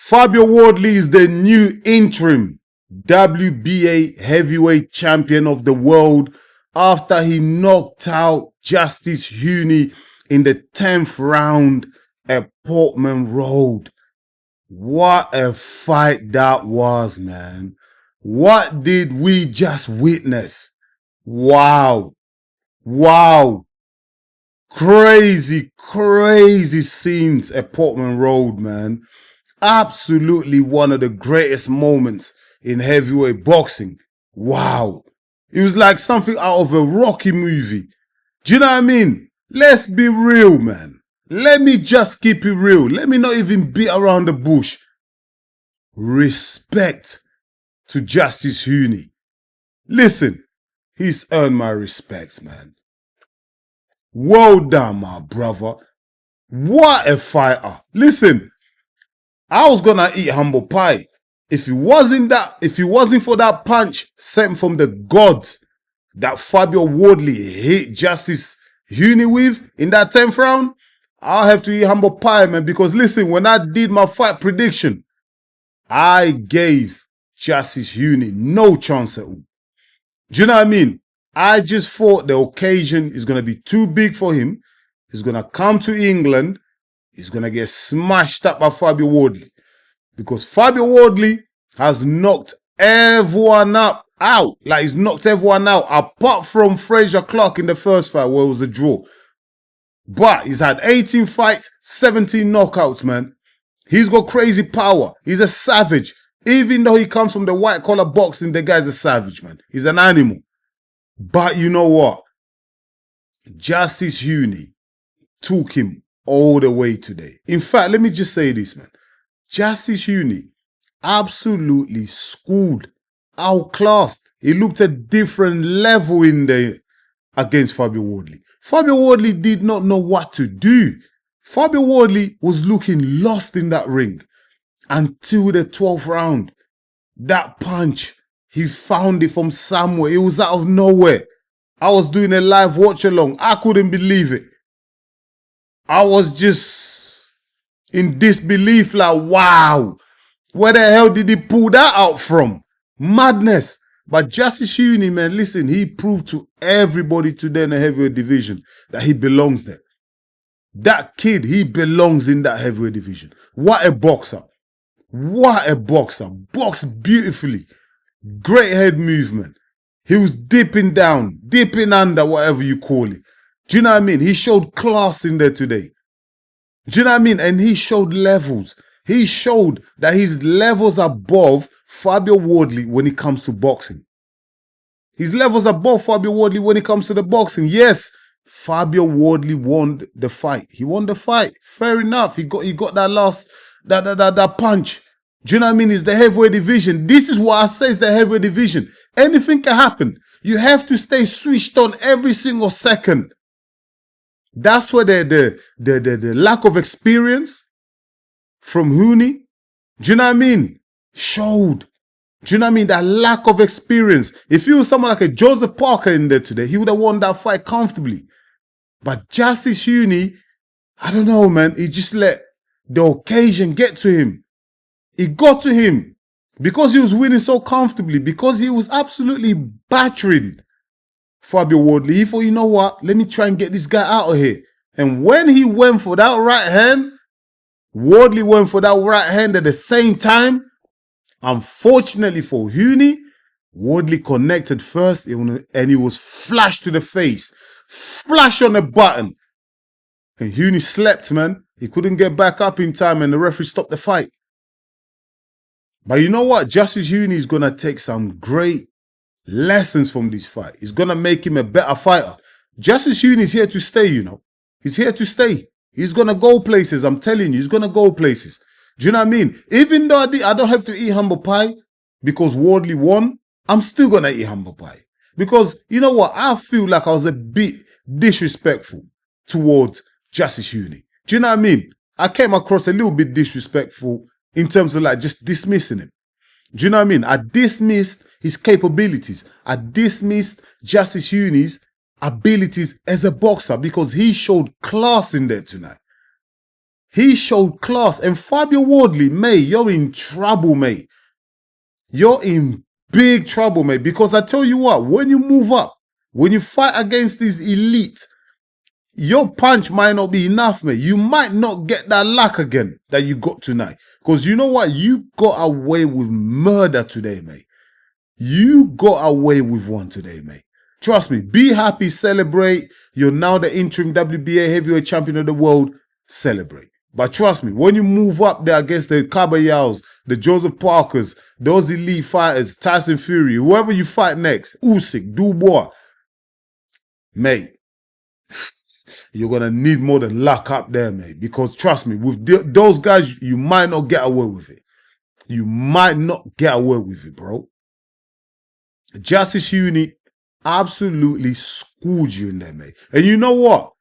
Fabio Wardley is the new interim WBA Heavyweight Champion of the world after he knocked out Justis Huni in the 10th round at Portman Road. What a fight that was, man. What did we just witness? Wow. Wow. Crazy, crazy scenes at Portman Road, man. Absolutely one of the greatest moments in heavyweight boxing. Wow. It was like something out of a Rocky movie. Do you know what I mean? Let's be real, man. Let me just keep it real. Let me not even beat around the bush. Respect to Justis Huni. Listen, he's earned my respect, man. Well done, my brother. What a fighter. Listen, I was gonna eat humble pie. If it wasn't for that punch sent from the gods that Fabio Wardley hit Justis Huni with in that 10th round, I'll have to eat humble pie, man. Because listen, when I did my fight prediction, I gave Justis Huni no chance at all. Do you know what I mean? I just thought the occasion is going to be too big for him. He's going to come to England. He's going to get smashed up by Fabio Wardley. Because Fabio Wardley has knocked everyone out. Like he's knocked everyone out. Apart from Fraser Clark in the first fight where it was a draw. But he's had 18 fights, 17 knockouts, man. He's got crazy power. He's a savage. Even though he comes from the white collar boxing, the guy's a savage, man. He's an animal. But you know what? Justis Huni took him all the way today. In fact, let me just say this, man. Justis Huni absolutely schooled, outclassed. He looked at a different level in there against Fabio Wardley. Fabio Wardley did not know what to do. Fabio Wardley was looking lost in that ring until the 12th round. That punch, he found it from somewhere. It was out of nowhere. I was doing a live watch along. I couldn't believe it. I was just in disbelief, like, wow. Where the hell did he pull that out from? Madness. But Justis Huni, man, listen, he proved to everybody today in the heavyweight division that he belongs there. That kid, he belongs in that heavyweight division. What a boxer. What a boxer. Boxed beautifully. Great head movement. He was dipping down, dipping under, whatever you call it. Do you know what I mean? He showed class in there today. Do you know what I mean? And he showed levels. He showed that his levels above Fabio Wardley when it comes to boxing. His levels above Fabio Wardley when it comes to the boxing. Yes, Fabio Wardley won the fight. He won the fight. Fair enough. He got that last that punch. Do you know what I mean? It's the heavyweight division. This is what I say is the heavyweight division. Anything can happen. You have to stay switched on every single second. That's where the lack of experience from Huni, do you know what I mean, showed. Do you know what I mean? That lack of experience. If he was someone like a Joseph Parker in there today, he would have won that fight comfortably. But Justis Huni, I don't know, man. He just let the occasion get to him. It got to him because he was winning so comfortably, because he was absolutely battering Fabio Wardley. He thought, you know what? Let me try and get this guy out of here. And when he went for that right hand, Wardley went for that right hand at the same time. Unfortunately for Huni, Wardley connected first and he was flashed to the face. Flash on the button. And Huni slept, man. He couldn't get back up in time and the referee stopped the fight. But you know what? Justis Huni is going to take some great lessons from this fight. It's going to make him a better fighter. Justis Huni is here to stay, you know. He's here to stay. He's going to go places. I'm telling you, he's going to go places. Do you know what I mean? Even though I don't have to eat humble pie because Wardley won, I'm still going to eat humble pie. Because, you know what? I feel like I was a bit disrespectful towards Justis Huni. Do you know what I mean? I came across a little bit disrespectful in terms of like just dismissing him. Do you know what I mean? I dismissed his capabilities. I dismissed Justis Huni's abilities as a boxer because he showed class in there tonight. He showed class. And Fabio Wardley, mate, you're in trouble, mate. You're in big trouble, mate. Because I tell you what, when you move up, when you fight against these elite, your punch might not be enough, mate. You might not get that luck again that you got tonight. Because you know what? You got away with murder today, mate. You got away with one today, mate. Trust me. Be happy, celebrate. You're now the interim WBA Heavyweight Champion of the world. Celebrate. But trust me, when you move up there against the Caballeros, the Joseph Parkers, those elite fighters, Tyson Fury, whoever you fight next, Usyk, Dubois, mate, you're going to need more than luck up there, mate. Because trust me, with those guys, you might not get away with it. You might not get away with it, bro. Justis Huni absolutely schooled you in there, mate. And you know what?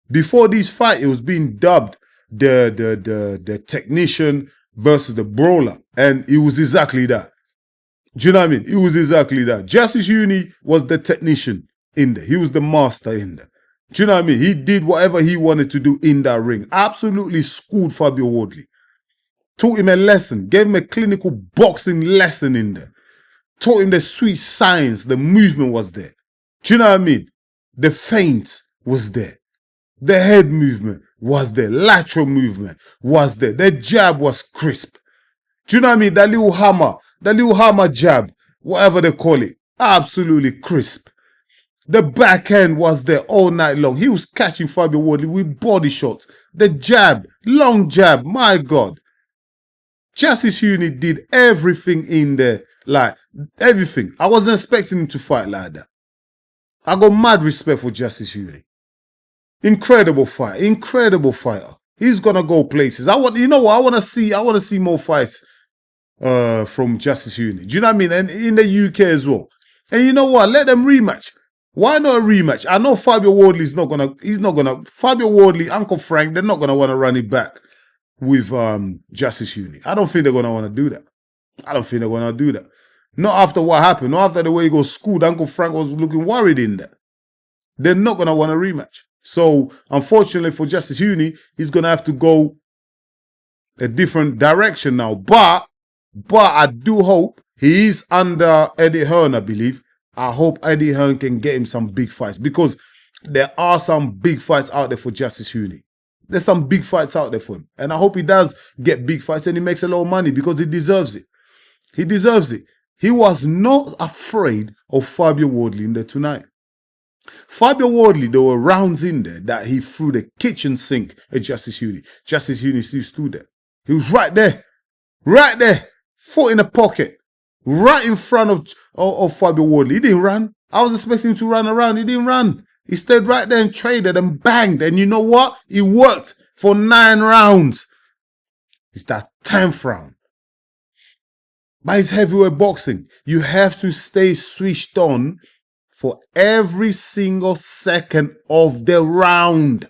Before this fight, it was being dubbed the technician versus the brawler. And it was exactly that. Do you know what I mean? It was exactly that. Justis Huni was the technician in there. He was the master in there. Do you know what I mean? He did whatever he wanted to do in that ring. Absolutely schooled Fabio Wardley. Taught him a lesson. Gave him a clinical boxing lesson in there. Taught him the sweet science. The movement was there. Do you know what I mean? The feint was there. The head movement was there. Lateral movement was there. The jab was crisp. Do you know what I mean? That little hammer jab, whatever they call it, absolutely crisp. The backhand was there all night long. He was catching Fabio Wardley with body shots. The jab, long jab, my God. Justis Huni did everything in there, like everything. I wasn't expecting him to fight like that. I got mad respect for Justis Huni. Incredible fight, incredible fighter. He's gonna go places. You know what? I want to see more fights from Justis Huni. Do you know what I mean? And in the UK as well. And you know what? Let them rematch. Why not a rematch? I know Fabio Wardley Fabio Wardley, Uncle Frank, they're not gonna want to run it back with Justis Huni. I don't think they're gonna want to do that. I don't think they're gonna do that. Not after what happened. Not after the way he got schooled. Uncle Frank was looking worried in there. They're not gonna want a rematch. So, unfortunately for Justis Huni, he's going to have to go a different direction now. But I do hope he is under Eddie Hearn, I believe. I hope Eddie Hearn can get him some big fights because there are some big fights out there for Justis Huni. There's some big fights out there for him. And I hope he does get big fights and he makes a lot of money because he deserves it. He deserves it. He was not afraid of Fabio Wardley in there tonight. Fabio Wardley, there were rounds in there that he threw the kitchen sink at Justis Huni. Justis Huni still stood there. He was right there, foot in the pocket, right in front of Fabio Wardley. He didn't run. I was expecting him to run around. He didn't run. He stayed right there and traded and banged. And you know what? It worked for 9 rounds. It's that 10th round. But it's heavyweight boxing. You have to stay switched on for every single second of the round.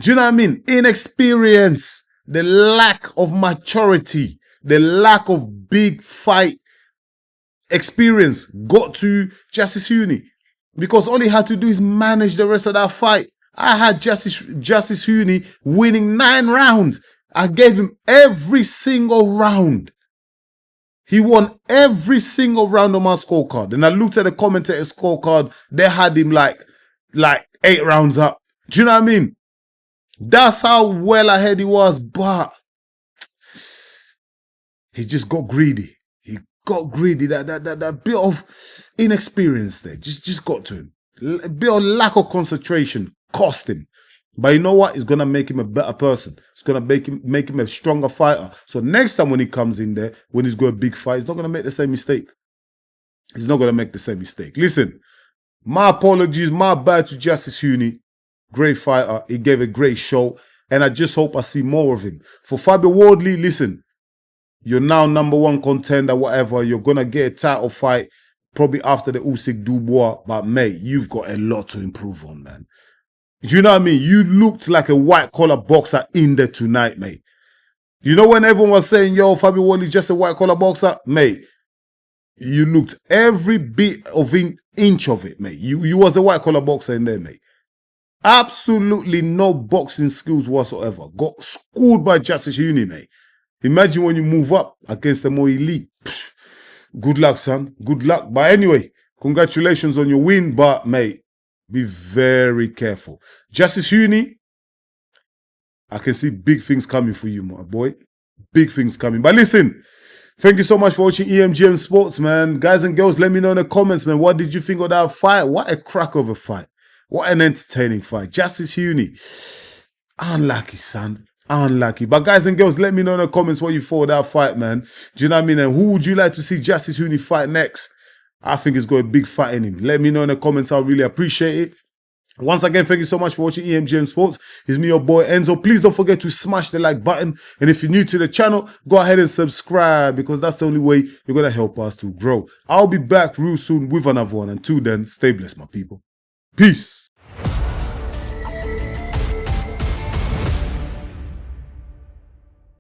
Do you know what I mean? Inexperience, the lack of maturity, the lack of big fight experience got to Justis Huni. Because all he had to do is manage the rest of that fight. I had Justis Huni winning 9 rounds. I gave him every single round. He won every single round on my scorecard. And I looked at the commentator's scorecard. They had him like 8 rounds up. Do you know what I mean? That's how well ahead he was. But he just got greedy. He got greedy. That bit of inexperience there just got to him. A bit of lack of concentration cost him. But you know what? It's going to make him a better person. It's going to make him a stronger fighter. So next time when he comes in there, when he's got a big fight, he's not going to make the same mistake. He's not going to make the same mistake. Listen, my apologies, my bad to Justis Huni. Great fighter. He gave a great show. And I just hope I see more of him. For Fabio Wardley, listen, you're now #1 contender, whatever. You're going to get a title fight probably after the Usyk Dubois. But mate, you've got a lot to improve on, man. Do you know what I mean? You looked like a white-collar boxer in there tonight, mate. You know when everyone was saying, yo, Fabio Wardley's just a white-collar boxer? Mate, you looked every bit of inch of it, mate. You was a white-collar boxer in there, mate. Absolutely no boxing skills whatsoever. Got schooled by Justis Huni, mate. Imagine when you move up against the more elite. Psh, good luck, son. Good luck. But anyway, congratulations on your win. But, mate, be very careful. Justis Huni, I can see big things coming for you, my boy. Big things coming. But listen, thank you so much for watching EMGM Sports, man. Guys and girls, let me know in the comments, man. What did you think of that fight? What a crack of a fight. What an entertaining fight. Justis Huni. Unlucky, son. Unlucky. But guys and girls, let me know in the comments what you thought of that fight, man. Do you know what I mean? And who would you like to see Justis Huni fight next? I think he's got a big fight in him. Let me know in the comments. I'll really appreciate it. Once again, thank you so much for watching EMGM Sports. It's me, your boy Enzo. Please don't forget to smash the like button. And if you're new to the channel, go ahead and subscribe because that's the only way you're going to help us to grow. I'll be back real soon with another one. Until then, stay blessed, my people. Peace.